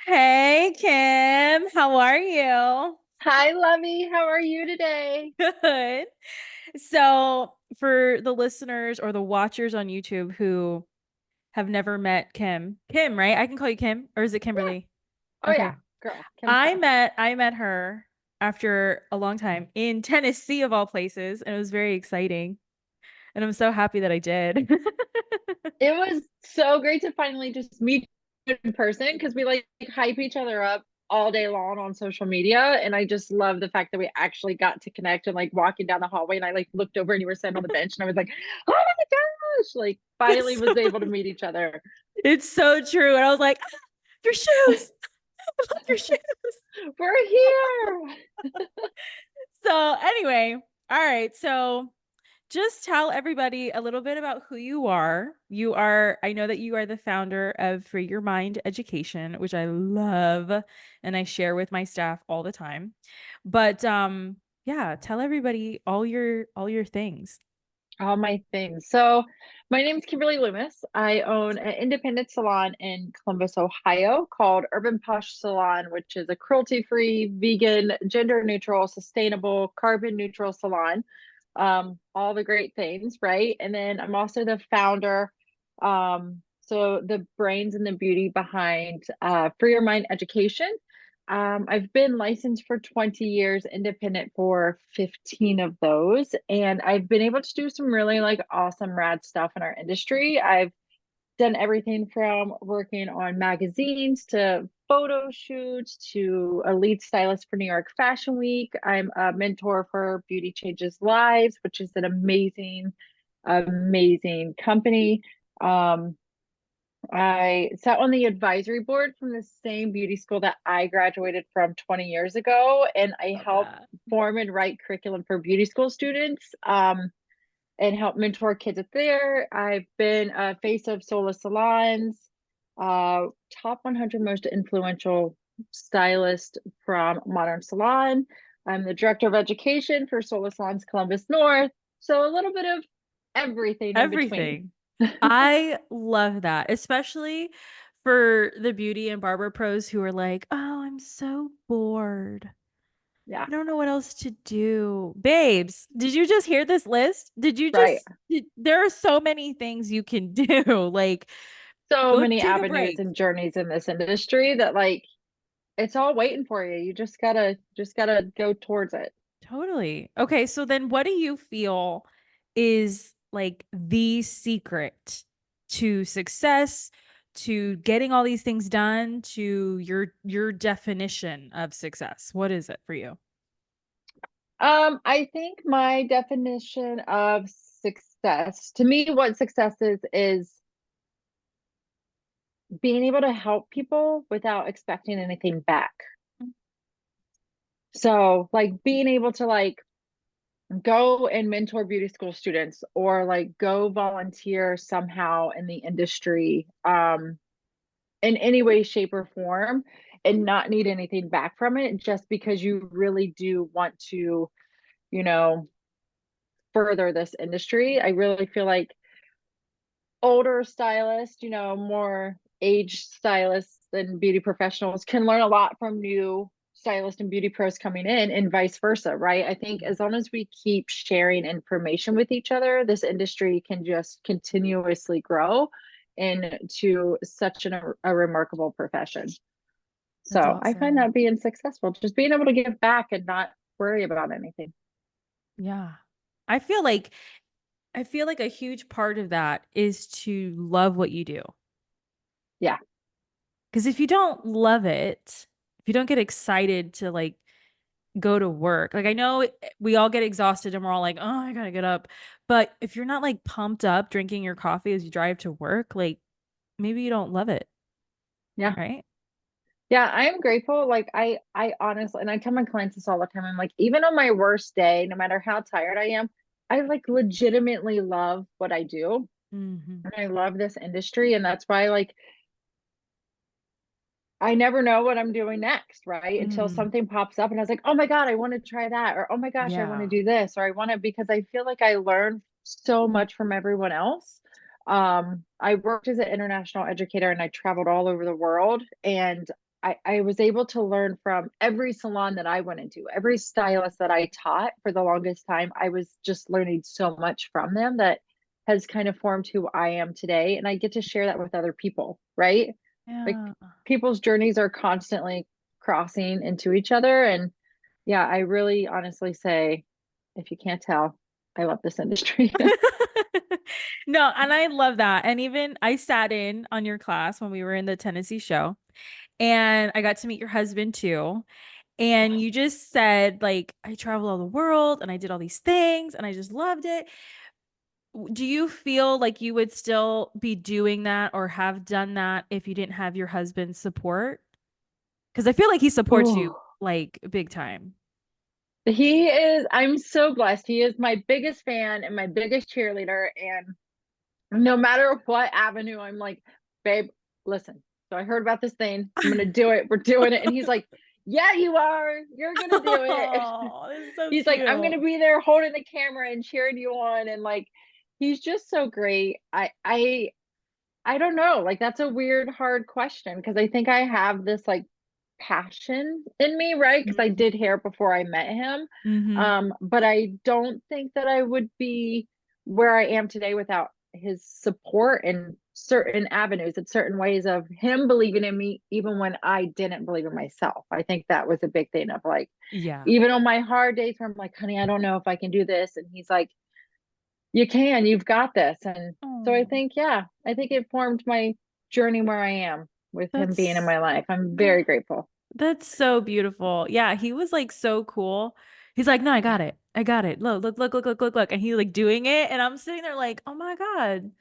Hey Kim, how are you? Hi, Lovey. How are you today? Good. So, for the listeners or the watchers on YouTube who have never met Kim, right? I can call you Kim, or is it Yeah. Kimberly? Oh, yeah. Okay. Girl, Kim's I fine. met I met her after a long time in Tennessee of all places, and it was very exciting. And I'm so happy that I did. It was so great to finally just meet you in person because we like hype each other up all day long on social media. And I just love the fact that we actually got to connect and like walking down the hallway and I like looked over and you were sitting on the bench and I was like, oh my gosh, like finally It's was so, able to meet each other. it's so true. And I was like, "Ah, your shoes. I love your shoes." We're here. So anyway, all right. So just tell everybody a little bit about who you are. I know that you are the founder of Free Your Mind Education, which I love and I share with my staff all the time. But yeah, tell everybody all your things. All my things. So, my name is Kimberly Loomis. I own an independent salon in Columbus, Ohio called Urban Posh Salon, which is a cruelty-free, vegan, gender-neutral, sustainable, carbon-neutral salon. All the great things, right? And then I'm also the founder, so the brains and the beauty behind Free Your Mind Education. I've been licensed for 20 years, independent for 15 of those, and I've been able to do some really like awesome rad stuff in our industry. I've done everything from working on magazines to photo shoots to a lead stylist for New York Fashion Week. I'm a mentor for Beauty Changes Lives, which is an amazing company. Um, I sat on the advisory board from the same beauty school that I graduated from 20 years ago, and I Love help that. form and write curriculum for beauty school students and help mentor kids up there. I've been a Face of Sola Salons, top 100 most influential stylist from Modern Salon. I'm the director of education for Sola Salons Columbus North. So a little bit of everything in between. Everything. I love that, especially for the beauty and barber pros who are like, "Oh, I'm so bored. Yeah, I don't know what else to do." Babes, did you just hear this list? right. There are so many things you can do. Like, So go many take a avenues break. and journeys in this industry that like it's all waiting for you. You just gotta go towards it. Totally. Okay, so then what do you feel is like the secret to success, to getting all these things done, to your definition of success? What is it for you? I think my definition of success, to me, what success is being able to help people without expecting anything back. So, like being able to like go and mentor beauty school students or like go volunteer somehow in the industry in any way, shape, or form and not need anything back from it just because you really do want to, you know, further this industry. I really feel like older stylists, more aged stylists and beauty professionals can learn a lot from new stylists and beauty pros coming in and vice versa, right? I think as long as we keep sharing information with each other, this industry can just continuously grow into such a remarkable profession. That's So I find awesome. that being successful, just being able to give back and not worry about anything. Yeah. I feel like I feel like a huge part of that is to love what you do. Yeah. Because if you don't love it, if you don't get excited to like go to work, like I know we all get exhausted and we're all like, oh, I gotta get up. But if you're not like pumped up drinking your coffee as you drive to work, like maybe you don't love it, Yeah. right? Yeah, I am grateful. Like I honestly, and I tell my clients this all the time. I'm like, even on my worst day, no matter how tired I am, I like legitimately love what I do. Hmm. And I love this industry. And that's why like I never know what I'm doing next, right? Until Mm. something pops up and I was like, oh my God, I want to try that. Or oh my gosh, I want to Yeah. do this. Or I want to because I feel like I learn so much from everyone else. I worked as an international educator and I traveled all over the world. And I was able to learn from every salon that I went into, every stylist that I taught for the longest time. I was just learning so much from them that has kind of formed who I am today. And I get to share that with other people, right? Like Yeah. people's journeys are constantly crossing into each other. And yeah, I really honestly say, if you can't tell, I love this industry. No, and I love that. And even I sat in on your class when we were in the Tennessee show, and I got to meet your husband too. And you just said, like, I traveled all the world and I did all these things and I just loved it. Do you feel like you would still be doing that or have done that if you didn't have your husband's support? Because I feel like he supports you Oh, like big time. he is, I'm so blessed. He is my biggest fan and my biggest cheerleader. And no matter what avenue, I'm like, babe, listen. So I heard about this thing. I'm gonna do it. We're doing it. And he's like, yeah, you are. You're gonna do it. Oh, it's so He's like, I'm cute. gonna be there holding the camera and cheering you on. And like, he's just so great. I don't know. Like that's a weird, hard question because I think I have this like passion in me, right? Because I did hair before I met him. Mm-hmm. But I don't think that I would be where I am today without his support in certain avenues and certain ways of him believing in me, even when I didn't believe in myself. I think that was a big thing of like, Yeah. even on my hard days where I'm like, honey, I don't know if I can do this. And he's like, you can, you've got this. And so I Oh, think, yeah, I think it formed my journey where I am with him being in that's my life. I'm that, very grateful. that's so beautiful. Yeah, he was like so cool. He's like, no, I got Yeah. it. I got it. Look, look, look, look, look, look, look. And he like doing it. And I'm sitting there like, oh my God,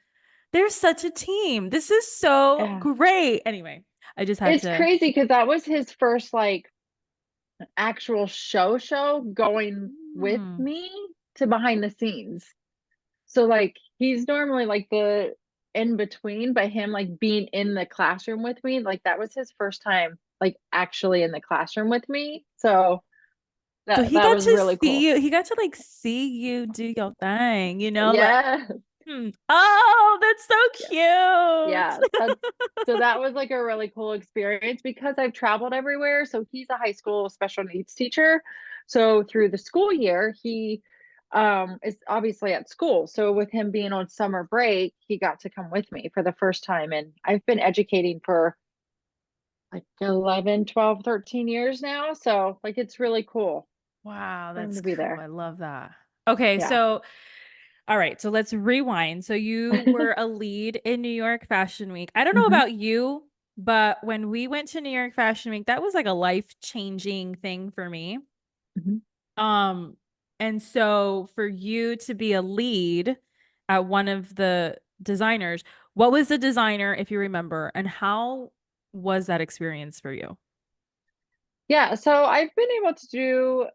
they're such a team. This is so Yeah. great. Anyway, I just had It's to. crazy because that was his first like actual show going with Hmm. me to behind the scenes. So like he's normally like the in between, but him like being in the classroom with me, like that was his first time like actually in the classroom with me. So So that he that got was to really see cool. you. He got to like see you do your thing, like, Yeah. oh, that's Yeah, so cute. that's so that was like a really cool experience because I've traveled everywhere. So he's a high school special needs teacher. So through the school year, he is obviously at school. So with him being on summer break, he got to come with me for the first time. And I've been educating for like 11, 12, 13 years now. So like it's really cool Wow, for him that's to be cool. there. I love that. Okay, Yeah. so all right, so let's rewind. So you were a lead in New York Fashion Week. I don't know Hmm. about you, but when we went to New York Fashion Week, that was like a life-changing thing for me. Hmm. Um, and so for you to be a lead at one of the designers, what was the designer, if you remember, and how was that experience for you? Yeah, so I've been able to do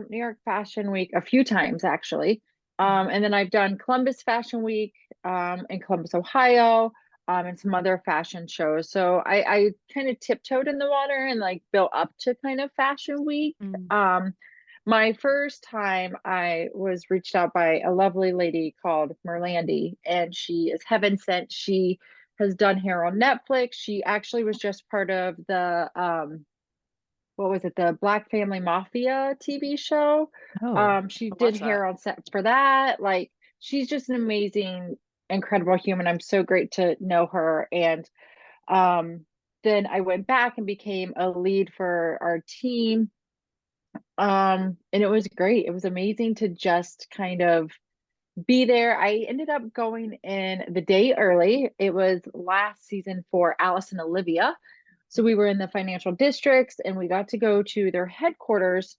New York Fashion Week a few times actually. And then I've done Columbus Fashion Week in Columbus, Ohio, and some other fashion shows. So I kind of tiptoed in the water and like built up to kind of Fashion Week. Mm. My first time I was reached out by a lovely lady called Merlandy, and she is heaven sent. She has done hair on Netflix. She actually was just part of the what was it, the Black Family Mafia TV show. Oh, She I did watched that. hair on set for that. Like she's just an amazing, incredible human. I'm so great to know her. And um, then I went back and became a lead for our team. And it was great. It was amazing to just kind of be there. I ended up going in the day early. It was last season for Alice and Olivia. So we were in the financial districts and we got to go to their headquarters.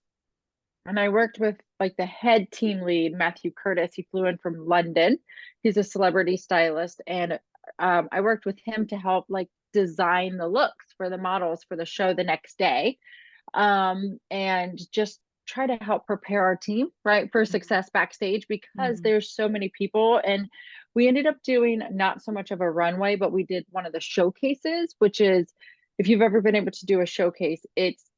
And I worked with like the head team lead, Matthew Curtis. He flew in from London. He's a celebrity stylist. And I worked with him to help like design the looks for the models for the show the next day, and just try to help prepare our team right for success backstage because Mhm. there's so many people. And we ended up doing not so much of a runway, but we did one of the showcases, which is, if you've ever been able to do a showcase, it's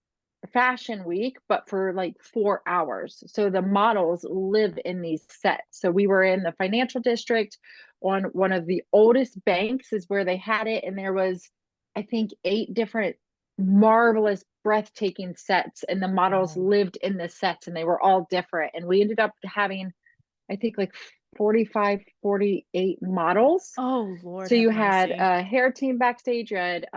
fashion week but for like 4 hours, so the models live in these sets. So we were in the financial district on one of the oldest banks is where they had it, and there was I think 8 different marvelous, breathtaking sets, and the models Wow. lived in the sets and they were all different. And we ended up having, I think, like 45, 48 models. Oh, Lord So have you had mercy. a hair team backstage, you had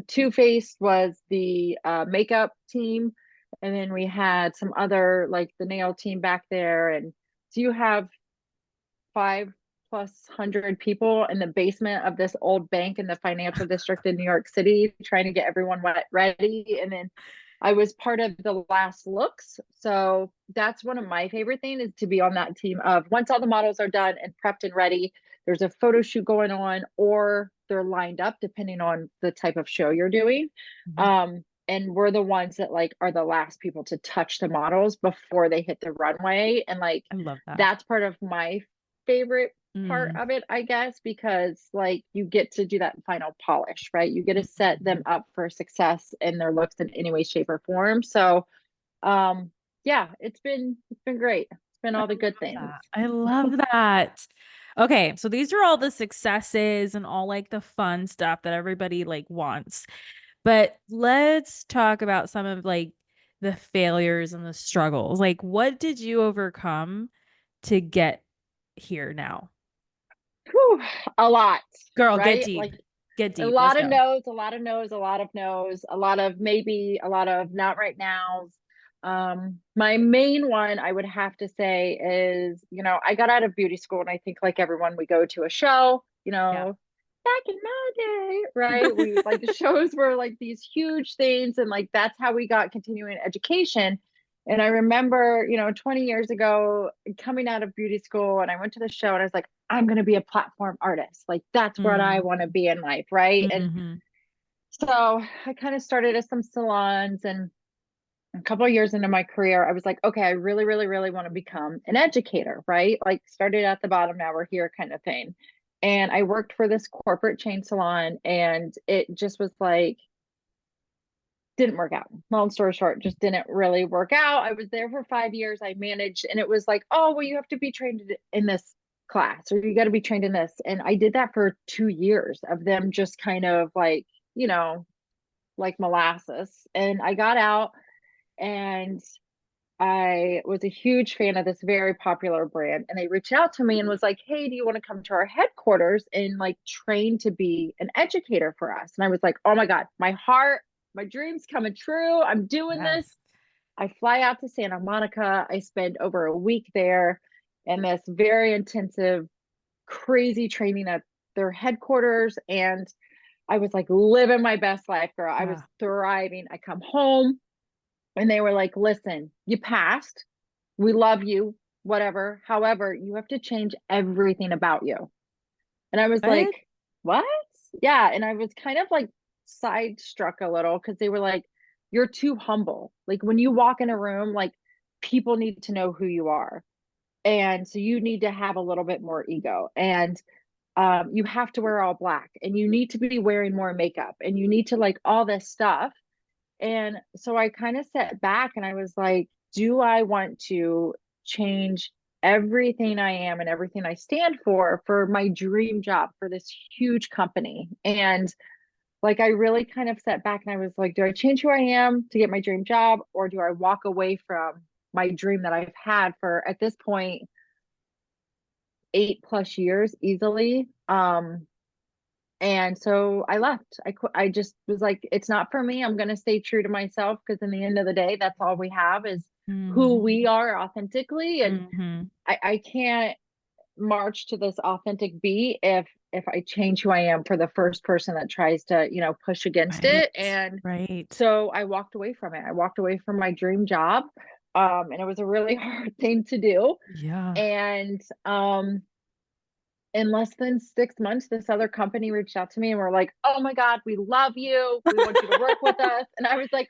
Two Face was the makeup team, and then we had some other like the nail team back there. And so you have 5+ hundred people in the basement of this old bank in the financial district in New York City trying to get everyone ready. And then I was part of the last looks. So that's one of my favorite things is to be on that team of once all the models are done and prepped and ready, there's a photo shoot going on or they're lined up depending on the type of show you're doing. Mhm. And we're the ones that like are the last people to touch the models before they hit the runway. And like I love that. that's part of my favorite part Mm. of it, I guess, because like you get to do that final polish, right? You get to set them Mhm. up for success in their looks in any way, shape, or form. So yeah, it's been great. It's been I all the good love things. that. I love that. Okay, so these are all the successes and all like the fun stuff that everybody like wants. But let's talk about some of like the failures and the struggles. Like what did you overcome to get here now? Whew, a lot, Girl, get right? deep. Like Get a deep. Let's lot of go. no's, a lot of no's, a lot of no's, a lot of maybe, a lot of not right nows. My main one I would have to say is, I got out of beauty school and I think like everyone, we go to a show, Yeah. back in my day, right? We like the shows were like these huge things and like that's how we got continuing education. And I remember, 20 years ago coming out of beauty school and I went to the show and I was like, I'm going to be a platform artist. Like that's what I Mm. want to be in life. Right. And Hmm. so I kind of started at some salons and a couple of years into my career, I was like, okay, I really, really, really want to become an educator, right? Like started at the bottom, now we're here kind of thing. And I worked for this corporate chain salon and it just was like, didn't work out. Long story short, just didn't really work out. I was there for 5 years. I managed, and it was like, oh, well, you have to be trained in this class or you got to be trained in this. And I did that for 2 years of them just kind of like, you know, like molasses. And I got out and I was a huge fan of this very popular brand. And they reached out to me and was like, hey, do you want to come to our headquarters and like train to be an educator for us? And I was like, oh my God, my heart, my dreams coming true. I'm doing this. Yes. I fly out to Santa Monica. I spend over a week there in this very intensive, crazy training at their headquarters. And I was like living my best life, girl. I was Yeah. thriving. I come home and they were like, listen, you passed. We love you, whatever. However, you have to change everything about you. And I was What? like, what? Yeah. And I was kind of like side struck a little because they were like, you're too humble. Like when you walk in a room, like people need to know who you are. And so you need to have a little bit more ego. And you have to wear all black and you need to be wearing more makeup and you need to like all this stuff. And so I kind of sat back and I was like, do I want to change everything I am and everything I stand for my dream job for this huge company? And like, I really kind of sat back and I was like, do I change who I am to get my dream job or do I walk away from my dream that I've had for at this point 8+ years easily? And so I left. I just was like, it's not for me. I'm going to stay true to myself because in the end of the day, that's all we have is who Hmm. we are authentically. And Hmm. I can't march to this authentic beat if I change who I am for the first person that tries to, push against Right. it. And Right. so I walked away from it. I walked away from my dream job. And it was a really hard thing to do. Yeah. And in less than 6 months, this other company reached out to me and were like, oh my God, we love you. We want you to work with us. And I was like,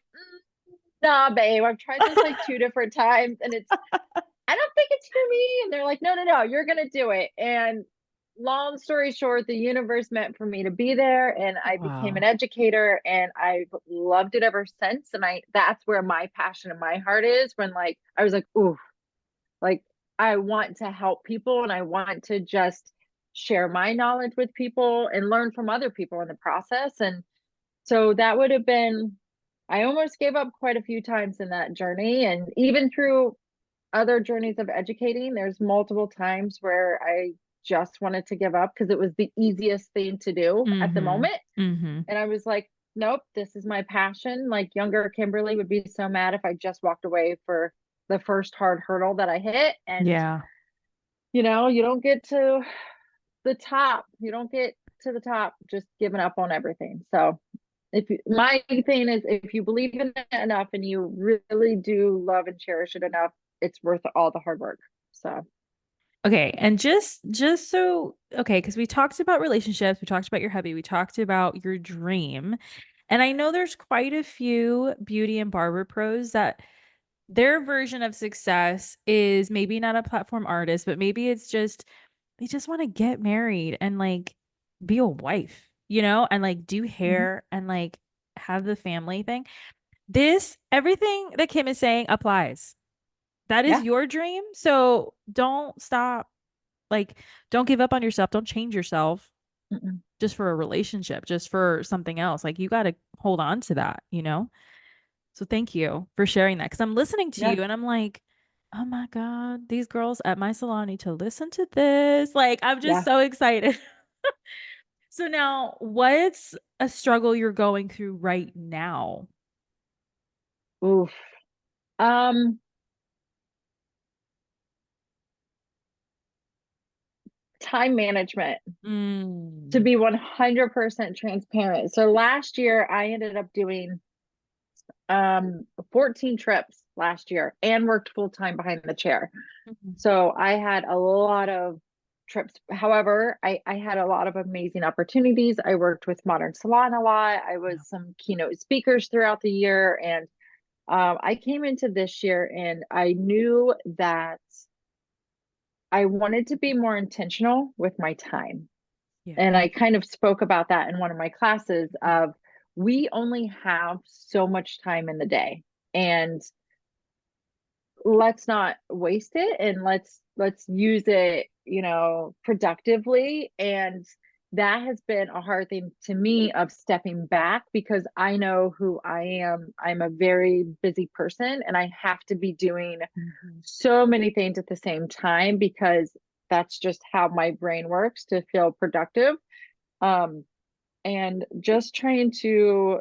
nah, babe, I've tried this like two different times and I don't think it's for me. And they're like, no, no, no, you're going to do it. And long story short, the universe meant for me to be there and I became an Wow. educator and I've loved it ever since. And that's where my passion and my heart is when like, I was like, ooh, like I want to help people and I want to just share my knowledge with people and learn from other people in the process. And So that would have been, I almost gave up quite a few times in that journey. And even through other journeys of educating, there's multiple times where I just wanted to give up because it was the easiest thing to do at the Mm-hmm. moment. Mm-hmm. And I was like, nope, this is my passion. Like younger Kimberly would be so mad if I just walked away for the first hard hurdle that I hit. And, Yeah. you don't get to the top. You don't get to the top just giving up on everything. So my thing is if you believe in it enough and you really do love and cherish it enough, it's worth all the hard work. So Okay, and just so okay, because we talked about relationships, we talked about your hubby, we talked about your dream. And I know there's quite a few beauty and barber pros that their version of success is maybe not a platform artist, but maybe it's just they just want to get married and like be a wife, and like do mhm. hair and like have the family thing. This, everything that Kim is saying applies. That is Yeah. your dream. So don't stop. Like, don't give up on yourself. Don't change yourself Mm-mm. just for a relationship, just for something else. Like, you got to hold on to that. So thank you for sharing that. Cause I'm listening to Yeah. you and I'm like, oh my God, these girls at my salon need to listen to this. Like, I'm just Yeah. so excited. So now, what's a struggle you're going through right now? Oof. Um, Time management, to Mm. be 100% transparent. So last year I ended up doing 14 trips last year and worked full time behind the chair. Mhm. So I had a lot of trips. However, I had a lot of amazing opportunities. I worked with Modern Salon a lot. I was some keynote speakers throughout the year. And I came into this year and I knew that I wanted to be more intentional with my time. Yeah. And I kind of spoke about that in one of my classes of we only have so much time in the day. And let's not waste it and let's use it, productively. And that has been a hard thing to me of stepping back because I know who I am. I'm a very busy person and I have to be doing Mhm. so many things at the same time because that's just how my brain works to feel productive. um and just trying to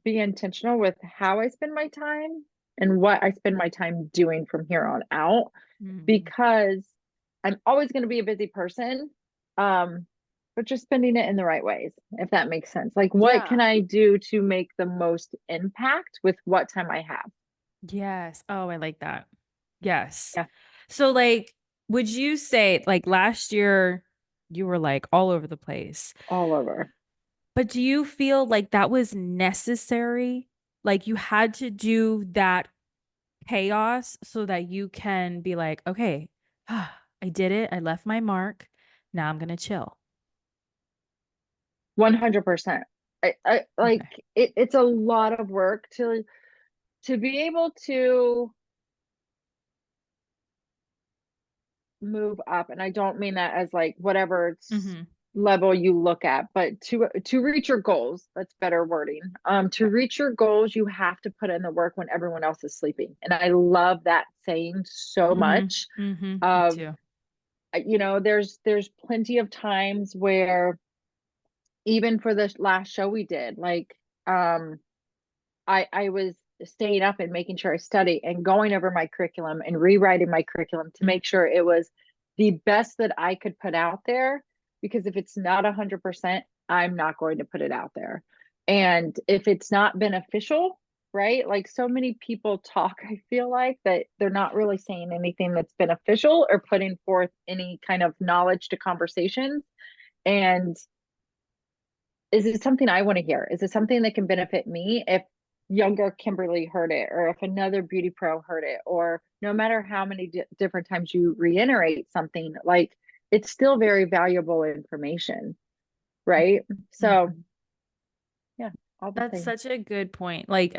be intentional with how I spend my time and what I spend my time doing from here on out Mhm. because I'm always going to be a busy person. Um, but just spending it in the right ways, if that makes sense. Like, what Yeah. can I do to make the most impact with what time I have? Yes. Oh, I like that. Yes. Yeah, So, like, would you say, like, last year you were like all over the place, all over. but do you feel like that was necessary? Like, you had to do that chaos so that you can be like, okay, I did it. I left my mark. Now I'm going to chill. 100%. I like Okay. it's a lot of work to be able to move up, and I don't mean that as like whatever Mm-hmm. level you look at, but to reach your goals, that's better wording. To Okay. reach your goals you have to put in the work when everyone else is sleeping, and I love that saying so much. Mm-hmm. Mm-hmm. Me Of too. there's plenty of times where even for the last show we did, like um I was staying up and making sure I study and going over my curriculum and rewriting my curriculum to Mm-hmm. make sure it was the best that I could put out there. Because if it's not 100%, I'm not going to put it out there. And if it's not beneficial, right? Like so many people talk, I feel like that they're not really saying anything that's beneficial or putting forth any kind of knowledge to conversations. And is it something I want to hear? Is it something that can benefit me if younger Kimberly heard it, or if another beauty pro heard it, or no matter how many different times you reiterate something, like it's still very valuable information, right? So, Mm-hmm. yeah, all the That's things. such a good point. Like,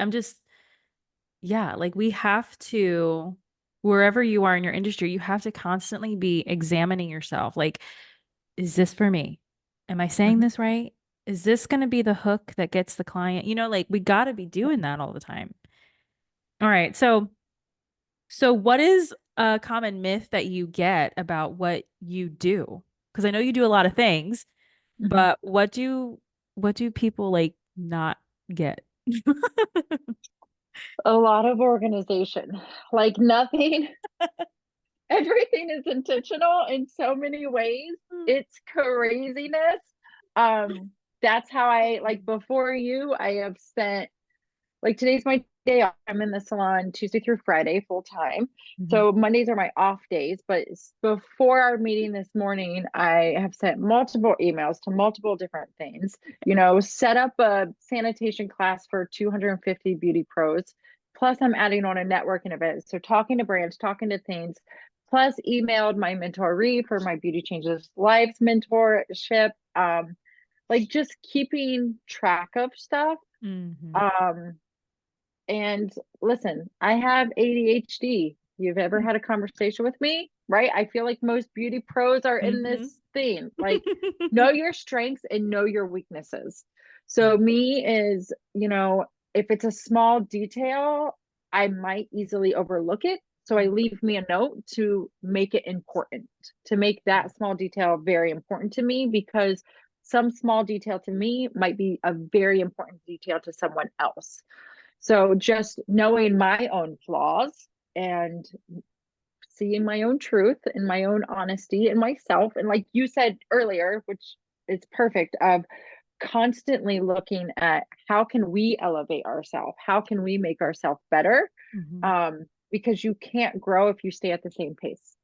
yeah, like we have to, wherever you are in your industry, you have to constantly be examining yourself. Like, is this for me? Am I saying Mhm. this right? is this going to be the hook that gets the client? You know, like we got to be doing that all the time. All right. So what is a common myth that you get about what you do? Because I know you do a lot of things, Mhm. but what do people like not get? A lot of organization, like nothing, everything is intentional in so many ways. It's craziness. Um, that's how I like before you, I have spent like today's my day off. I'm in the salon Tuesday through Friday full time. Mhm. So Mondays are my off days. But before our meeting this morning, I have sent multiple emails to multiple different things. Set up a sanitation class for 250 beauty pros. Plus, I'm adding on a networking event. So talking to brands, talking to things. Plus, emailed my mentoree for my Beauty Changes Lives mentorship. Like just keeping track of stuff. Mhm. Um, and listen, I have ADHD. You've ever had a conversation with me, right? I feel like most beauty pros are in Mhm. this thing. Like, know your strengths and know your weaknesses. So, me is, if it's a small detail, I might easily overlook it. So, I leave me a note to make it important, to make that small detail very important to me because some small detail to me might be a very important detail to someone else. So just knowing my own flaws and seeing my own truth and my own honesty in myself. And like you said earlier, which is perfect, of constantly looking at how can we elevate ourselves? How can we make ourselves better? Mhm. Because you can't grow if you stay at the same pace.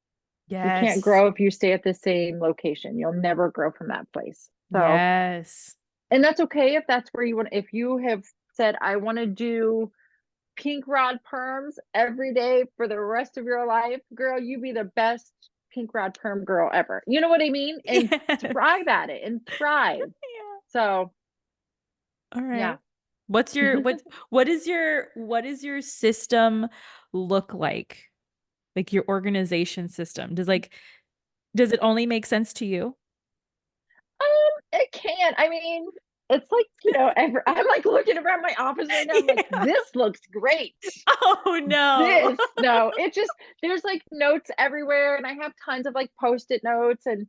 You can't Yes. grow if you stay at the same location. You'll never grow from that place. So, Yes. and that's okay if that's where you want, if you have said, I want to do pink rod perms every day for the rest of your life, girl, you be the best pink rod perm girl ever. You know what I mean? And Yes. thrive at it and thrive. Yeah. So, All yeah. right. What is your system look like? Like your organization system. Does it only make sense to you? It can. I mean, it's like, I'm like looking around my office right now. I'm like, Yeah. this looks great. Oh no. No, it just, there's like notes everywhere and I have tons of like post-it notes and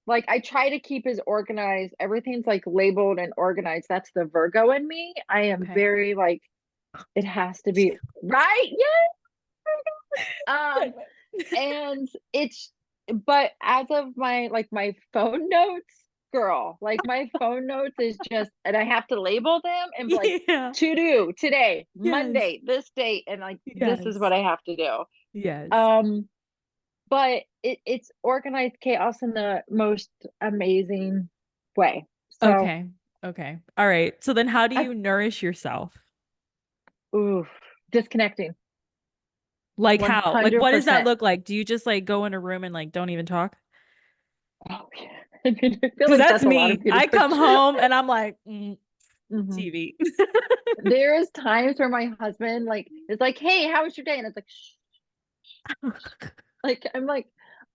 like I try to keep as organized. Everything's like labeled and organized. That's the Virgo in me. I am Okay. very like it has to be right. Yeah. And it's but as of my phone notes, girl, like my phone notes is just and I have to label them and be like Yeah. to do today, Yes. Monday, this date, and like this is Yes. what I have to do. Yes. Um, but it's organized chaos in the most amazing way. So Okay. Okay. All right. So then how do I you nourish yourself? oof, disconnecting Like how? Like what does that 100%. look like? Do you just like go in a room and like don't even talk? Oh yeah. I mean, I feel Because like that's that's a lot of me. beauty I pros. come home and I'm like, Mhm. TV. There is times where my husband like is like, "Hey, how was your day?" And it's like, shh, like I'm like,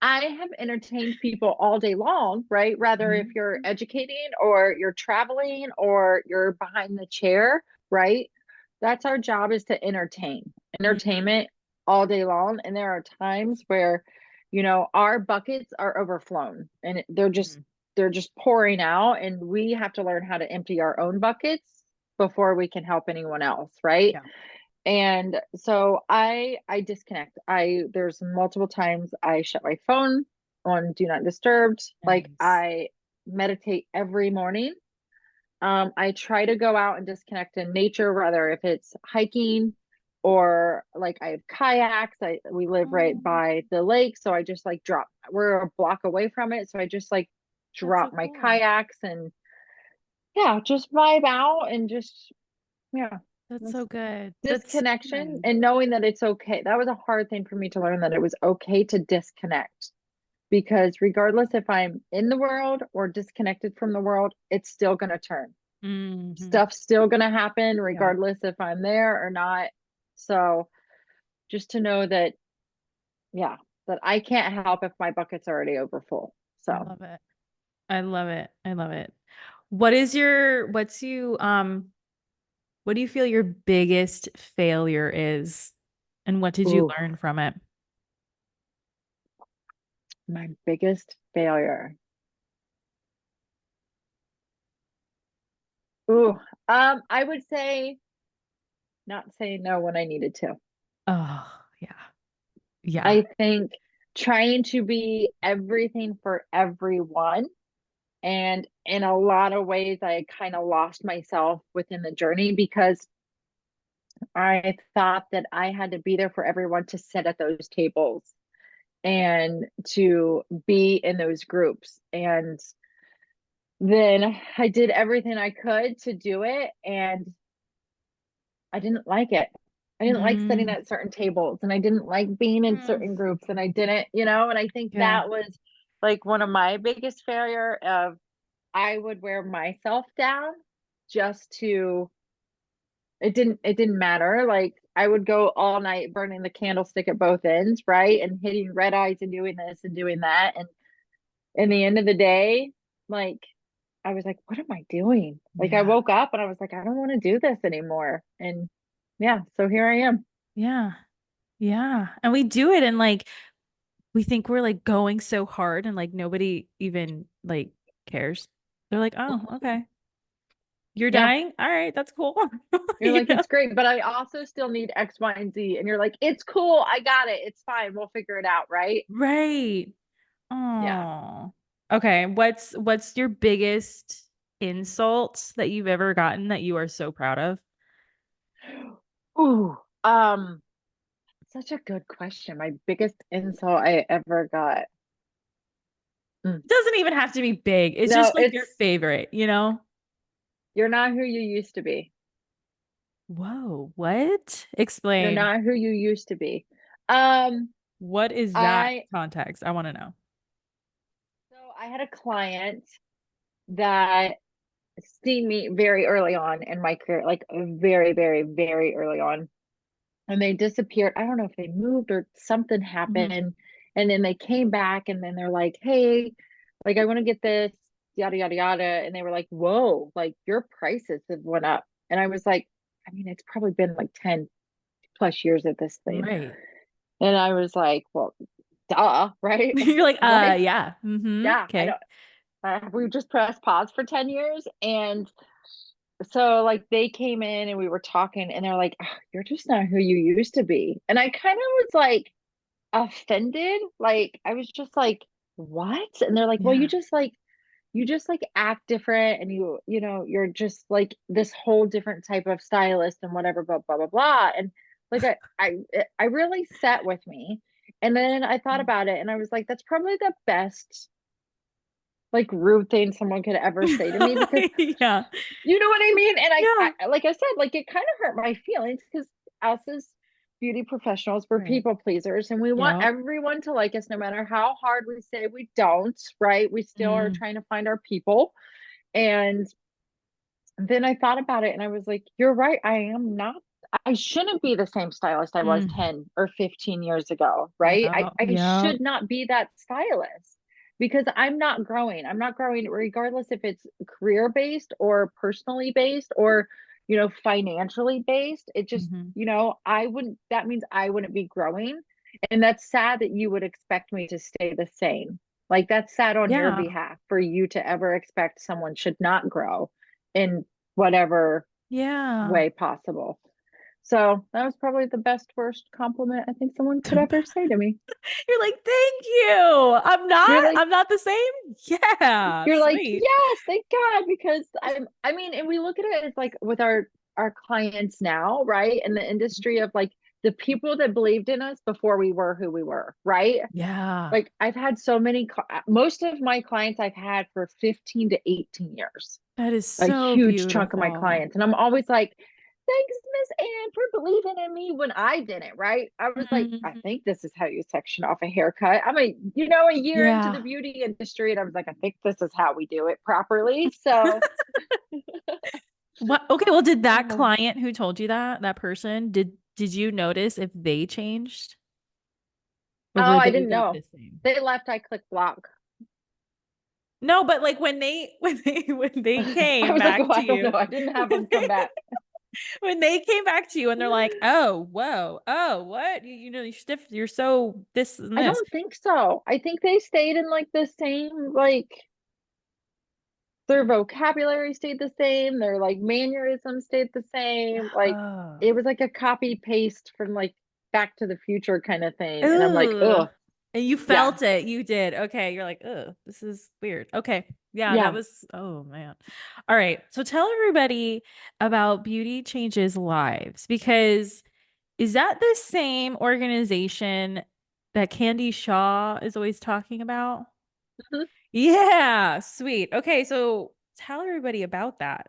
I have entertained people all day long, right? Rather if Mhm. you're educating or you're traveling or you're behind the chair, right? That's our job is to entertain, Mhm. entertainment all day long. And there are times where, our buckets are overflown and Mhm. they're just pouring out, and we have to learn how to empty our own buckets before we can help anyone else, right? Yeah. And so I disconnect. There's multiple times I shut my phone on do not disturb. Like Nice. I meditate every morning. I try to go out and disconnect in nature, whether if it's hiking or like I have kayaks. We live right Oh, by the lake, so I just like drop. We're a block away from it, so I just like that's so drop my cool. kayaks and yeah, just vibe out and just yeah, That's that's so good. That's so disconnection good. and knowing that it's okay. That was a hard thing for me to learn, that it was okay to disconnect because regardless if I'm in the world or disconnected from the world, it's still going to turn. Hmm. Stuff's still going to happen Yeah. regardless if I'm there or not. So just to know that, yeah, that I can't help if my bucket's already over full. I So love it. I love it. I love it. what do you feel your biggest failure is? And what did you Ooh, learn from it? my biggest failure. Ooh, I would say not saying no when I needed to. Oh, yeah. Yeah. I think trying to be everything for everyone. And in a lot of ways, I kind of lost myself within the journey because I thought that I had to be there for everyone to sit at those tables and to be in those groups. And then I did everything I could to do it. And I didn't like it. I didn't like sitting Mm, at certain tables and I didn't like being in mm, certain groups and I didn't, and I think yeah. that was like one of my biggest failure of I would wear myself down just to it didn't matter. Like I would go all night burning the candlestick at both ends, right? And hitting red eyes and doing this and doing that. And in the end of the day, like I was like, what am I doing? Like I Yeah. woke up and I was like, I don't want to do this anymore. And yeah, so here I am. Yeah. Yeah. And we do it and like we think we're like going so hard and like nobody even like cares. They're like, "Oh, okay. You're Yeah. dying? All right, that's cool." You're You like, know? it's great, but I also still need X, Y, and Z. And you're like, it's cool. I got it. It's fine. We'll figure it out. Right. Right. Yeah. Oh. Okay, what's your biggest insult that you've ever gotten that you are so proud of? Ooh. Such a good question. My biggest insult I ever got. Mm. It doesn't even have to be big. It's No, just like your it's favorite, you know? you're not who you used to be. Whoa, what? You're Explain. not who you used to be. Um, What is that I context? I want to know. so I had a client that seen me very early on in my career, like very, very, very early on. And they disappeared. I don't know if they moved or something Mhm. happened. And then they came back and then they're like, hey, like I want to get this, yada yada yada. And they were like, whoa, like your prices have went up. And I was like, I mean, it's probably been like 10 plus years at this thing. Right. And I was like, well, duh, right? You're like, What? yeah. Mm-hmm. Yeah, I Okay. don't we just pressed pause for 10 years. And so like they came in and we were talking and they're like, "Ah, you're just not who you used to be." And I kind of was like offended. Like I was just like, what? And they're like, well, Yeah. you just like act different and you're just like this whole different type of stylist and whatever, blah, blah, blah, blah. And like I really sat with me. And then I thought about it and I was like, that's probably the best like rude thing someone could ever say to me because Yeah. you know what I mean? And Yeah. I like I said, like it kind of hurt my feelings because us as beauty professionals, we're Right. people pleasers and we want Yep. everyone to like us no matter how hard we say we don't, right? We still are Mm, trying to find our people. And then I thought about it and I was like, you're right. I shouldn't be the same stylist I was mm. 10 or 15 years ago, right? Yep. I Yep. should not be that stylist because I'm not growing. I'm not growing regardless if it's career based or personally based or, financially based. It just, Hmm. that means I wouldn't be growing. And that's sad that you would expect me to stay the same. Like that's sad on your Yeah. behalf for you to ever expect someone should not grow in whatever Yeah. way possible. So that was probably the best worst compliment I think someone could ever say to me. You're like, thank you. I'm You're not. like, I'm not the same. Yeah. you're like, Sweet. yes, thank God, because I mean, and we look at it as like with our clients now, right? In the industry of like the people that believed in us before we were who we were, right? Yeah. Like I've had so many, most of my clients I've had for 15 to 18 years, That is a so huge chunk of my beautiful. clients. And I'm always like, thanks, Miss Ann, for believing in me when I didn't, right? I was like, I Mhm. think this is how you section off a haircut. I'm a year into the Yeah. beauty industry, and I was like, I think this is how we do it properly. So, What? Okay. Well, did that oh, client who told you that person, did you notice if they changed or were I they didn't like know. the same? They left, I clicked block. No, but like when they I came was like, oh, back to I don't know. you, I didn't have them come back. when they came back to you and they're like, "Oh, whoa, oh, what? You're stiff. You're so this and I this." don't think so. I think they stayed in like the same, like their vocabulary stayed the same, their like mannerisms stayed the same. Like Oh. it was like a copy paste from like Back to the Future kind of thing. And I'm like, Ooh. oh, And you yeah. felt it. You did. Okay. You're like, oh, this is weird. Okay. Yeah, that Yeah. was, oh man. All right. So tell everybody about Beauty Changes Lives because is that the same organization that Candy Shaw is always talking about? Mhm. Yeah, sweet. Okay, so tell everybody about that.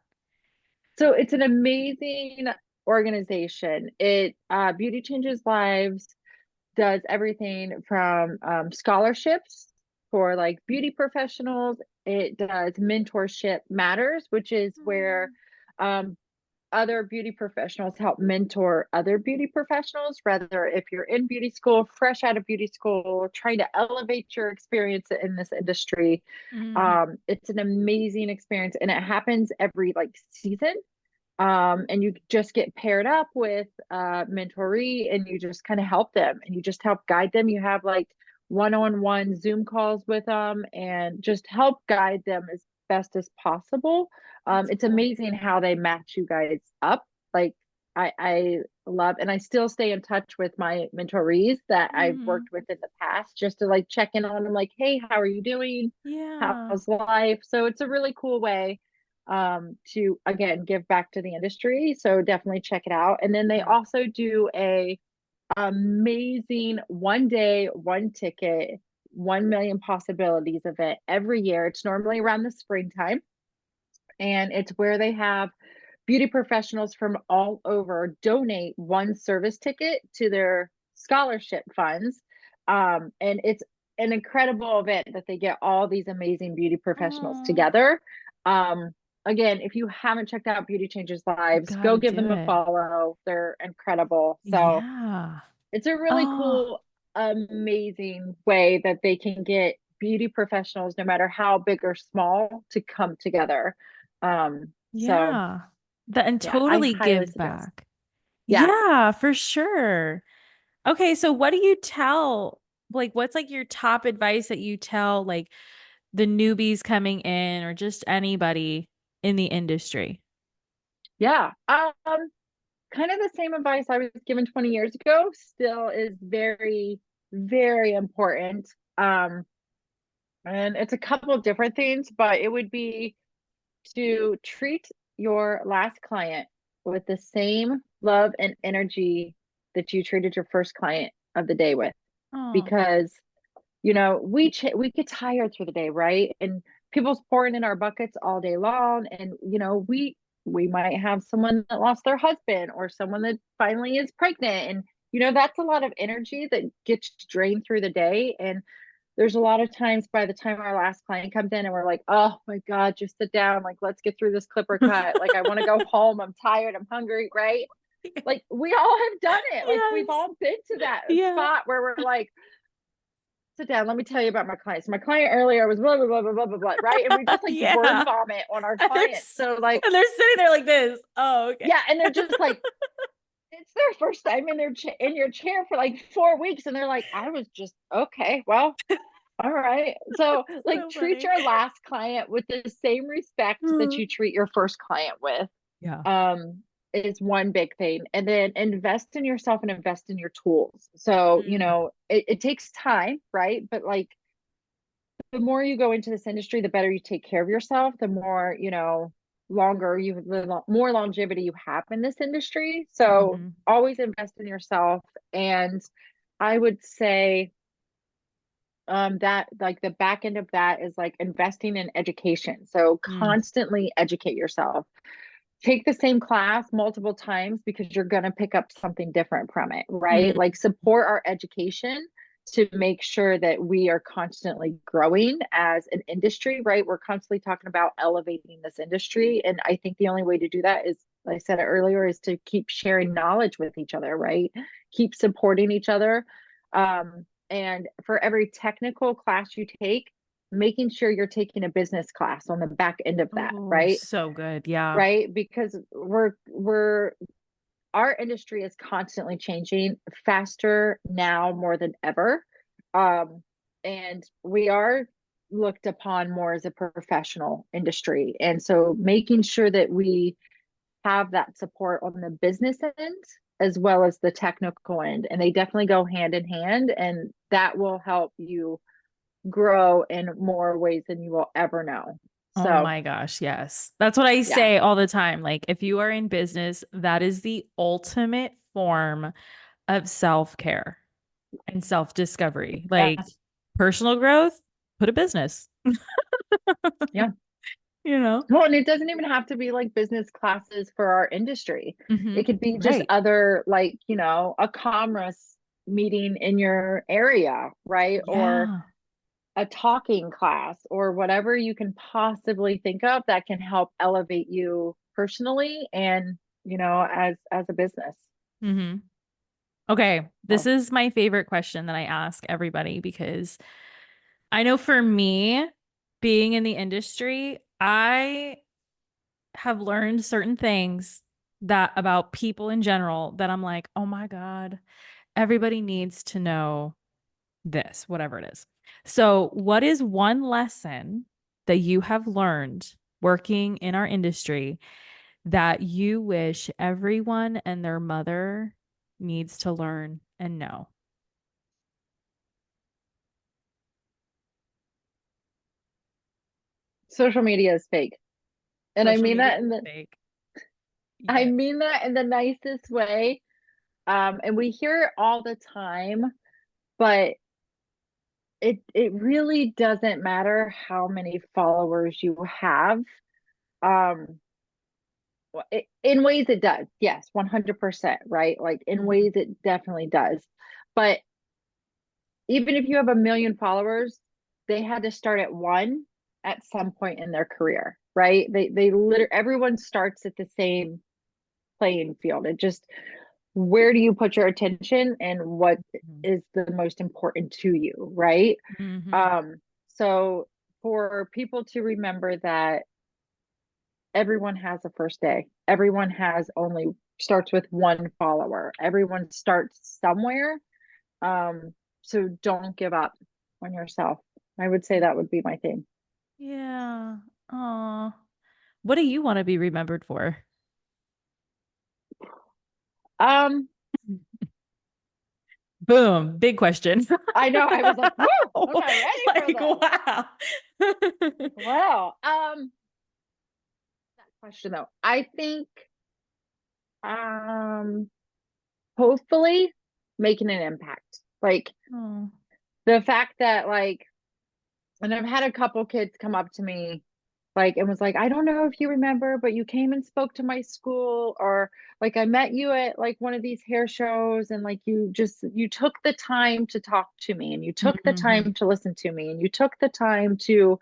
So it's an amazing organization. It Beauty Changes Lives does everything from scholarships for like beauty professionals. It does mentorship matters, which is where Mm. um, other beauty professionals help mentor other beauty professionals, whether if you're in beauty school, fresh out of beauty school, trying to elevate your experience in this industry. Mhm. It's an amazing experience and it happens every like season. And you just get paired up with a mentoree and you just kind of help them and you just help guide them. You have like one-on-one Zoom calls with them and just help guide them as best as possible. That's It's cool. amazing how they match you guys up. Like I love, and I still stay in touch with my mentorees that I've Mhm. worked with in the past just to like check in on them, like, hey, how are you doing? Yeah. How's life? So it's a really cool way to again give back to the industry. So definitely check it out. And then they Yeah. also do a amazing 1 day, one ticket, 1 million possibilities event every year. It's normally around the springtime. And it's where they have beauty professionals from all over donate one service ticket to their scholarship funds. And it's an incredible event that they get all these amazing beauty professionals Oh, together. Um, Again, if you haven't checked out Beauty Changers you Lives, go gotta give do them a it. follow. They're incredible. So Yeah. it's a really Oh, cool, amazing way that they can get beauty professionals, no matter how big or small, to come together. So yeah. And yeah, I totally highly give suggest. back. Yeah. Yeah, for sure. Okay, so what do you tell, like, what's like your top advice that you tell, like, the newbies coming in or just anybody in the industry? Yeah. Kind of the same advice I was given 20 years ago still is very, very important. Um, and it's a couple of different things, but it would be to treat your last client with the same love and energy that you treated your first client of the day with. Oh, Because, we get tired through the day, right? And people's pouring in our buckets all day long. And, we might have someone that lost their husband or someone that finally is pregnant. And, that's a lot of energy that gets drained through the day. And there's a lot of times by the time our last client comes in and we're like, oh my God, just sit down. Like, let's get through this clipper cut. Like, I want to go home. I'm tired. I'm hungry. Right. Like, we all have done it. Like, we've yes. all been to that Yeah. spot where we're like, sit down. Let me tell you about my clients. My client earlier was blah, blah, blah, blah, blah, blah, blah. Right. And we just like word Yeah. vomit on our And they're, clients. So, like, and they're sitting there like this. Oh, okay. yeah. And they're just like, it's their first time in in your chair for like 4 weeks. And they're like, I was just, okay, well, all right. So, like, So treat funny. your last client with the same respect that you treat your first client with. Yeah. Um, is one big thing. And then invest in yourself and invest in your tools. So, Mm. it takes time, right? But like the more you go into this industry, the better you take care of yourself, the more, longer the more longevity you have in this industry. So Mhm. always invest in yourself. And I would say that like the back end of that is like investing in education. So Mm. constantly educate yourself. Take the same class multiple times because you're going to pick up something different from it, right? Mm. Like support our education to make sure that we are constantly growing as an industry, right? We're constantly talking about elevating this industry. And I think the only way to do that is, like I said earlier, is to keep sharing knowledge with each other, right? Keep supporting each other. And for every technical class you take, making sure you're taking a business class on the back end of that, Oh, right? so good. Yeah. Right? Because our industry is constantly changing faster now more than ever. And we are looked upon more as a professional industry. And so making sure that we have that support on the business end as well as the technical end. And they definitely go hand in hand. And that will help you grow in more ways than you will ever know. Oh So, my gosh, yes. That's what I yeah. say all the time. Like, if you are in business, that is the ultimate form of self-care and self-discovery. Like, Yeah. personal growth, put a business, Yeah. you know? Well, and it doesn't even have to be like business classes for our industry. Hmm. It could be just Right. other, like, a commerce meeting in your area, right? Or Yeah. a talking class or whatever you can possibly think of that can help elevate you personally and, as a business. Hmm. Okay. This So, is my favorite question that I ask everybody because I know for me, being in the industry, I have learned certain things that about people in general that I'm like, oh my God, everybody needs to know this, whatever it is. So, what is one lesson that you have learned working in our industry that you wish everyone and their mother needs to learn and know? social media is fake. And Social media is fake. I Yes. mean that in the nicest way. And we hear it all the time, but it really doesn't matter how many followers you have. Um, in ways it does, yes, 100%, right? Like in Mhm. ways it definitely does. But even if you have a million followers, they had to start at one at some point in their career, right? They literally everyone starts at the same playing field. It just where do you put your attention and what Mhm. is the most important to you, right? Mhm. So for people to remember that everyone has a first day, everyone has only starts with one follower, everyone starts somewhere. Um, so don't give up on yourself. I would say that would be my thing. Yeah. Aw. What do you want to be remembered for? Um, Boom. Big question. I know I was like, woo, I'm not ready for Like, this. wow. Well, that question though, I think um hopefully making an impact. Like Oh. the fact that and I've had a couple kids come up to me and was like, I don't know if you remember, but you came and spoke to my school, or like I met you at like one of these hair shows, and like you took the time to talk to me, and you took the Mhm. time to listen to me, and you took the time to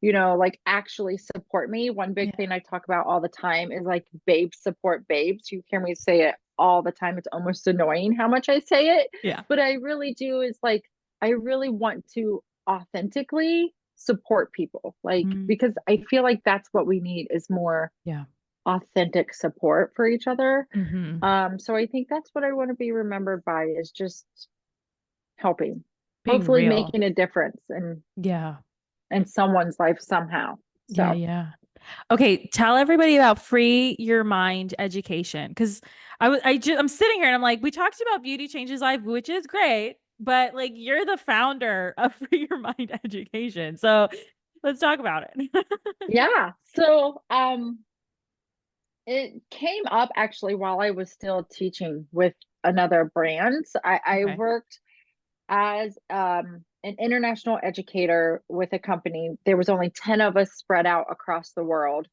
like actually support me. One big Yeah. thing I talk about all the time is like babes support babes. You hear me say it all the time. It's almost annoying how much I say it, Yeah. but I really do is like, I really want to authentically support people, like, Mm. because I feel like that's what we need is more Yeah. authentic support for each other. Hmm. So I think that's what I want to be remembered by is just helping, Being hopefully real. making a difference Yeah. in someone's life somehow. Yeah. So Yeah. Okay, tell everybody about free your mind education because I'm sitting here and I'm like, we talked about beauty changes life, which is great, but like you're the founder of free your mind education, so let's talk about it. yeah. So it came up actually while I was still teaching with another brand. So I Okay, worked as an international educator with a company. There was only 10 of us spread out across the world.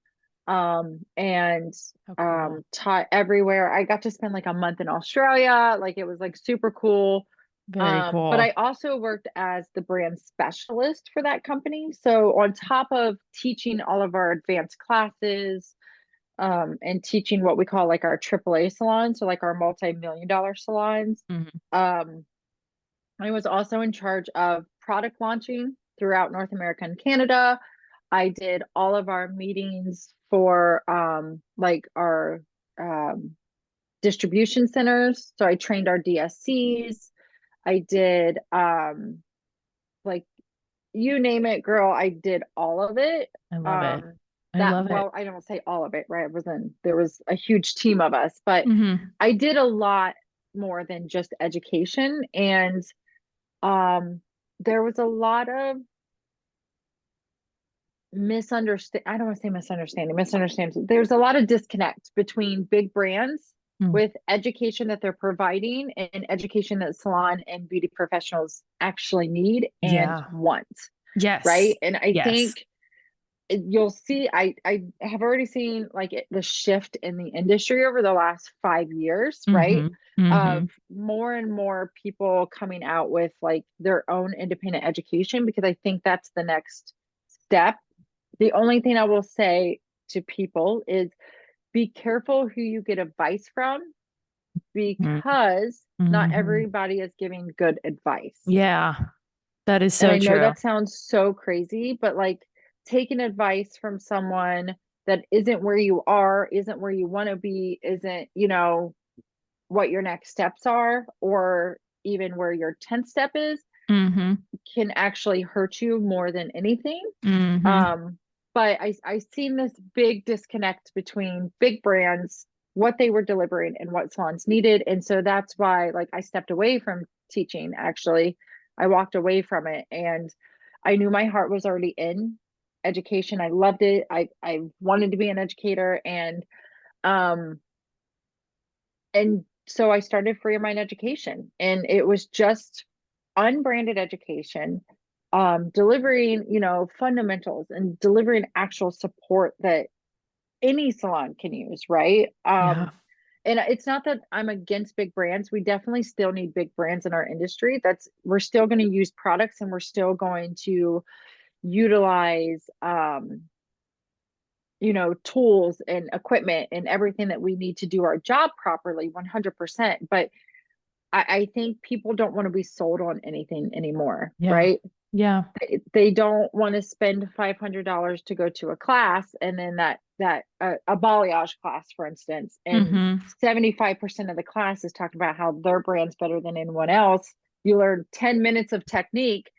And how cool. taught everywhere. I got to spend like a month in Australia. Like it was like super cool. Very But cool. I also worked as the brand specialist for that company. So on top of teaching all of our advanced classes, and teaching what we call like our AAA salons, so like our multi-million dollar salons. Mhm. Um, I was also in charge of product launching. throughout North America and Canada. I did all of our meetings for like our um, distribution centers. So I trained our DSCs. I did like you name it, girl, I did all of it. I love it. Um I that love it. well, I don't say all of it, right? It wasn't there was a huge team of us, but Hmm. I did a lot more than just education. And um there was a lot of I don't want to say misunderstanding. There's a lot of disconnect between big brands Mm. with education that they're providing and education that salon and beauty professionals actually need and Yeah. want, Yes. right? And I Yes. think you'll see I have already seen like the shift in the industry over the last 5 years, right? Hmm. Hmm. Of more and more people coming out with like their own independent education, because I think that's the next step. The only thing I will say to people is be careful who you get advice from, because not Hmm. everybody is giving good advice. Yeah, that is And so I know true. that sounds so crazy, but like taking advice from someone that isn't where you are, isn't where you want to be, isn't, what your next steps are, or even where your 10th step is, Hmm. can actually hurt you more than anything. Hmm. Um, but I seen this big disconnect between big brands, what they were delivering and what salons needed. And so that's why like I stepped away from teaching actually. I walked away from it, and I knew my heart was already in education. I loved it. I wanted to be an educator, um and so I started Free Your Mind Education, and it was just unbranded education, delivering, fundamentals and delivering actual support that any salon can use, right? Yeah. And it's not that I'm against big brands. We definitely still need big brands in our industry. We're still going to use products, and we're still going to utilize, tools and equipment and everything that we need to do our job properly, 100%. But I think people don't want to be sold on anything anymore, Yeah. right? Yeah. They don't want to spend $500 to go to a class, and then a balayage class, for instance, and Hmm. 75% of the class is talking about how their brand's better than anyone else. You learn 10 minutes of technique,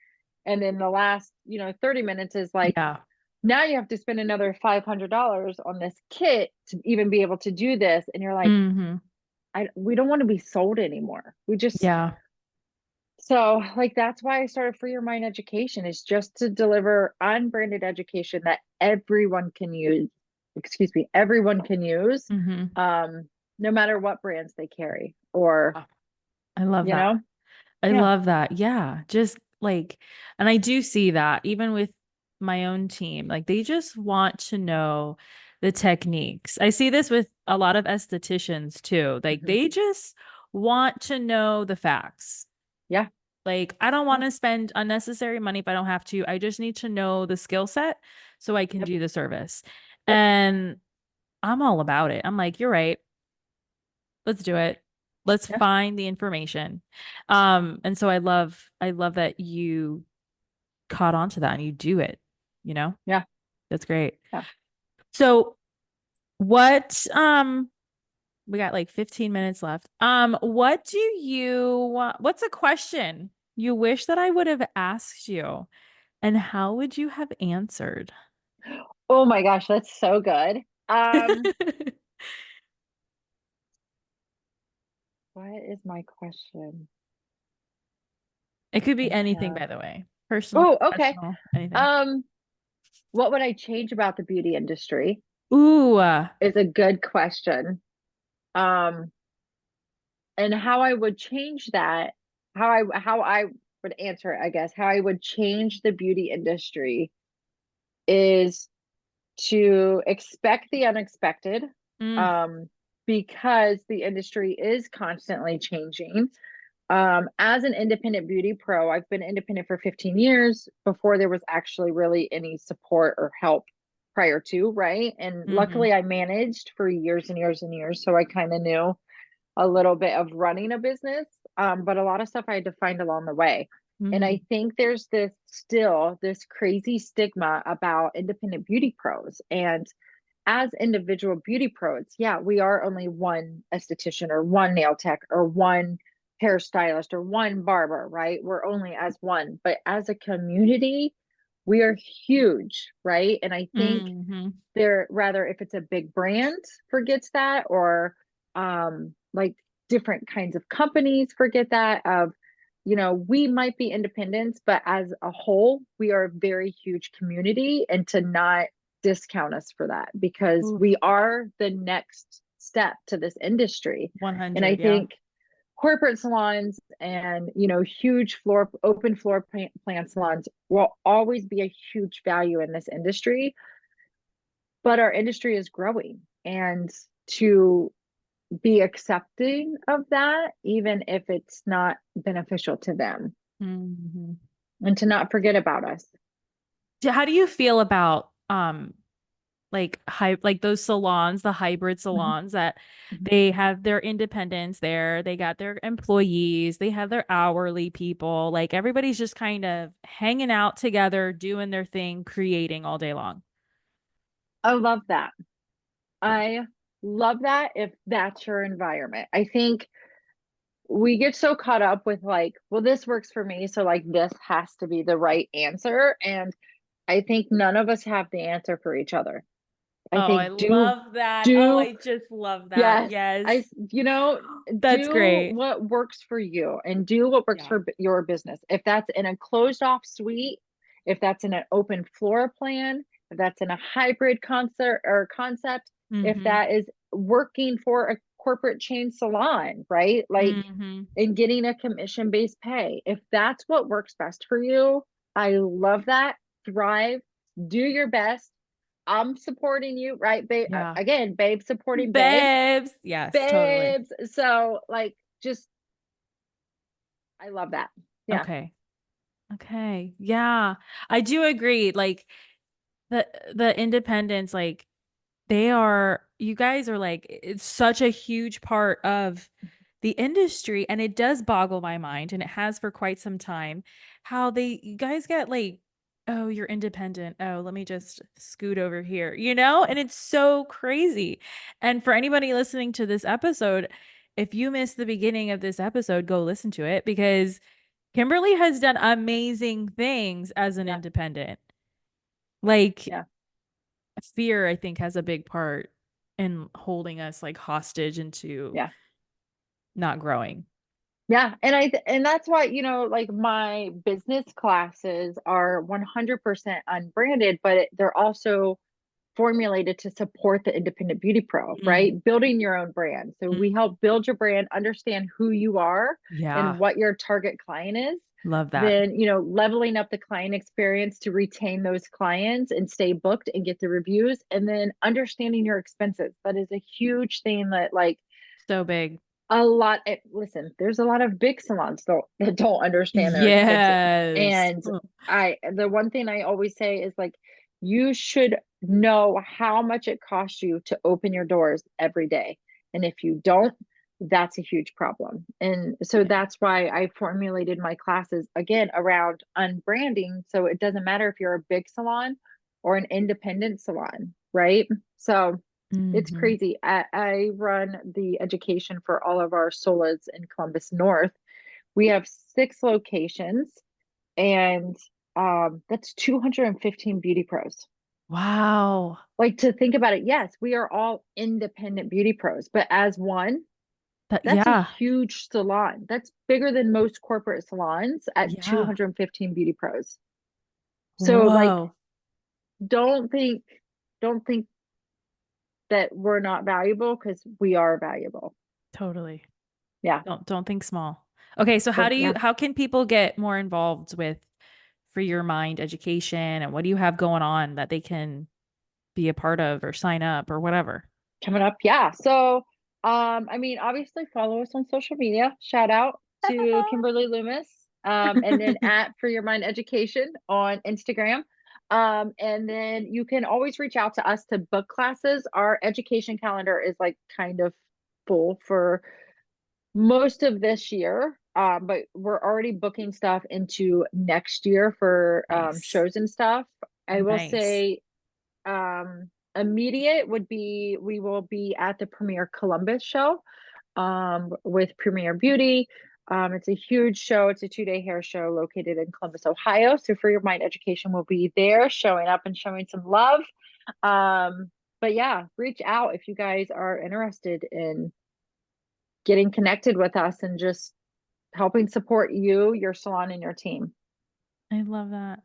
and then the last 30 minutes is like, Yeah. now you have to spend another $500 on this kit to even be able to do this. And you're like, Hmm. we don't want to be sold anymore. We just Yeah. So, like, that's why I started Free Your Mind Education, is just to deliver unbranded education that everyone can use. Excuse me, everyone can use, Hmm. um, no matter what brands they carry, or, I love you that. know, I yeah. love that. Yeah. Just like, and I do see that even with my own team, like they just want to know the techniques. I see this with a lot of estheticians too. Like Hmm. they just want to know the facts. Yeah. Like, I don't Yeah. want to spend unnecessary money if I don't have to. I just need to know the skill set so I can Yep. do the service. Yep. And I'm all about it. I'm like, you're right. Let's do it. Let's Yeah. find the information. And so I love that you caught on to that and you do it, you know? Yeah. That's great. Yeah. So what we got like 15 minutes left. What do you what's a question you wish that I would have asked you and how would you have answered? Oh my gosh, that's so good. What is my question? It could be Think I anything, have. by the way. Personal, Oh, okay. professional, anything. Um, what would I change about the beauty industry Ooh, is a good question. Um, and how I would change that, how I would answer it, I guess, how I would change the beauty industry is to expect the unexpected, mm, um, because the industry is constantly changing. As an independent beauty pro, I've been independent for 15 years before there was actually really any support or help prior to, right? And hmm. luckily I managed for years and years and years. So I kind of knew a little bit of running a business, but a lot of stuff I had to find along the way. And Mm. I think there's this crazy stigma about independent beauty pros. And as individual beauty pros, yeah, we are only one esthetician or one nail tech or one hairstylist or one barber, right? We're only as one. But as a community, we are huge, right? And I think Hmm. there, rather if it's a big brand forgets that, or like different kinds of companies forget that, of we might be independents, but as a whole we are a very huge community, and to not discount us for that, because Oof. we are the next step to this industry. And I 100, yeah. think corporate salons and huge open floor plan salons will always be a huge value in this industry, but our industry is growing, and to be accepting of that, even if it's not beneficial to them, Hmm. and to not forget about us. How do you feel about like those salons, the hybrid Mhm, salons that mhm. they have their independents there, they got their employees, they have their hourly people, like everybody's just kind of hanging out together, doing their thing, creating all day long. I love that. I love that if that's your environment. I think we get so caught up with like, well, this works for me, so like this has to be the right answer. And I think none of us have the answer for each other. I Oh, I think do love that. Oh, do I just love that. yes, I Yes. That's do great. what works for you, and do what works Yeah. for your business. If that's in a closed off suite, if that's in an open floor plan, if that's in a hybrid concert or concept, if Mm-hmm. that is working for a corporate chain salon, right? Like, Mm-hmm. and getting a commission based pay. If that's what works best for you, I love that. Thrive, do your best. I'm supporting you, right? Babe, Yeah. again, babe supporting babes, Babes. Yes, totally. babes. So, like, just, I love that. Yeah. Okay. Okay. Yeah. I do agree. Like the independents, like you guys are like, it's such a huge part of the industry, and it does boggle my mind, and it has for quite some time, how you guys get like, oh, you're independent, oh, let me just scoot over here, and it's so crazy. And for anybody listening to this episode, if you missed the beginning of this episode, go listen to it, because Kimberly has done amazing things as an Yeah. independent. Like, Yeah. fear, I think, has a big part in holding us like hostage into Yeah. not growing. Yeah. And that's why, like my business classes are 100% unbranded, but they're also formulated to support the independent beauty pro, Mm, right? Building your own brand. So we mm. help build your brand, understand who you are and Yeah, what your target client is. love that. Then, leveling up the client experience to retain those clients and stay booked and get the reviews. And then understanding your expenses. That is a huge thing that, like, So big. listen, there's a lot of big salons that don't understand their expenses. Yes. And the one thing I always say is like, you should know how much it costs you to open your doors every day. And if you don't, that's a huge problem. And so Yeah. that's why I formulated my classes again around unbranding. So it doesn't matter if you're a big salon or an independent salon, right? So it's Hmm. crazy. I run the education for all of our solas in Columbus North. We have 6 locations, and that's 215 beauty pros. Wow. Like, to think about it, yes, we are all independent beauty pros, but as one, that's a Yeah. huge salon. That's bigger than most corporate salons at Yeah. 215 beauty pros. So, like, Whoa. don't think, don't think that we're not valuable, because we are valuable. Totally. Yeah. Don't think small. Okay, so So, yeah. how can people get more involved with For Your Mind education, and what do you have going on that they can be a part of or sign up or whatever? Coming up, yeah. So, I mean, obviously follow us on social media. Shout out to Kimberly Loomis, and then at For Your Mind Education on Instagram. And then you can always reach out to us to book classes. Our education calendar is like kind of full for most of this year. but we're already booking stuff into next year for Nice. shows and stuff. I will Nice. say immediate would be we will be at the Premiere Columbus show with Premier Beauty. It's a huge show. It's a 2-day hair show located in Columbus, Ohio. So For Your Mind Education will be there showing up and showing some love. But yeah, reach out if you guys are interested in getting connected with us and just helping support you, your salon, and your team. I love that.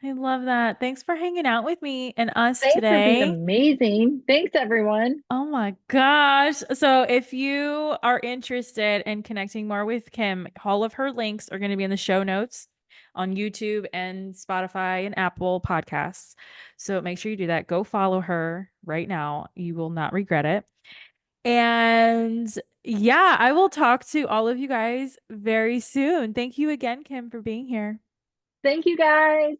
I love that. Thanks for hanging out with me and us Thanks for being today. amazing. Thanks, everyone. Oh my gosh. So if you are interested in connecting more with Kim, all of her links are going to be in the show notes on YouTube and Spotify and Apple Podcasts. So make sure you do that. Go follow her right now. You will not regret it. And yeah, I will talk to all of you guys very soon. Thank you again, Kim, for being here. Thank you, guys.